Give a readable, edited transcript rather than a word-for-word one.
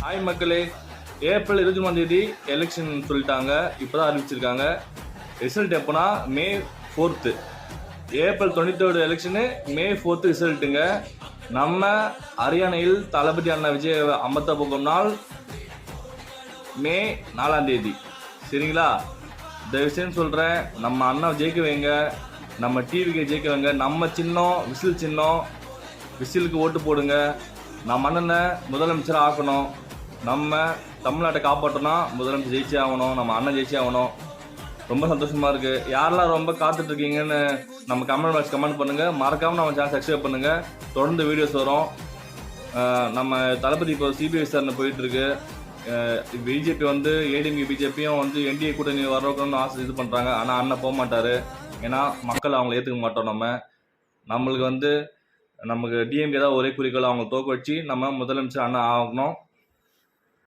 Hi மக்களே, April 23 election சொல்லிட்டாங்க. இப்போதான் அறிவிச்சிருக்காங்க. ரிசல்ட் எப்போனா மே 4. ஏப்ரல் 23 எலெக்ஷனு மே 4 ரிசல்ட்டுங்க. நம்ம ஹரியானையில் தளபதி அண்ணா விஜய் அமர்த்த போகும் நாள் மே 4. சரிங்களா? இந்த விஷயம் சொல்கிறேன். நம்ம அண்ணா ஜெயிக்க வைங்க, நம்ம டிவிக்கு ஜெயிக்க வைங்க. நம்ம சின்னம் விசில் சின்னம், விசிலுக்கு ஓட்டு போடுங்க. நம்ம அண்ணனை முதலமைச்சராக ஆக்கணும். நம்ம தமிழ்நாட்டை காப்பாற்றோன்னா முதலமைச்சர் ஜெயிச்சே ஆகணும், நம்ம அண்ணன் ஜெயிச்சே ஆகணும். ரொம்ப சந்தோஷமாக இருக்குது. யாரெல்லாம் ரொம்ப காத்துட்ருக்கீங்கன்னு நம்ம கமெண்ட் பாக்ஸ் கமெண்ட் பண்ணுங்கள். மறக்காமல் நம்ம சேனல் சப்ஸ்கிரைப் பண்ணுங்கள். தொடர்ந்து வீடியோஸ் வரும். நம்ம தளபதி இப்போ சிபிஐ விசாரணை போயிட்டுருக்கு. பிஜேபி வந்து ஏடிஎம்கே பிஜேபியும் வந்து என்டிஏ கூட்டணி வரணும்னு ஆசை இது பண்ணுறாங்க. ஆனால் அண்ணன் போக மாட்டார். ஏன்னா மக்கள் அவங்கள ஏற்றுக்க மாட்டோம். நமக்கு டிஎம்கே தான் ஒரே குறிக்கோள், அவங்க தோக்க வச்சு நம்ம முதலமைச்சர் அண்ணன் ஆகணும்.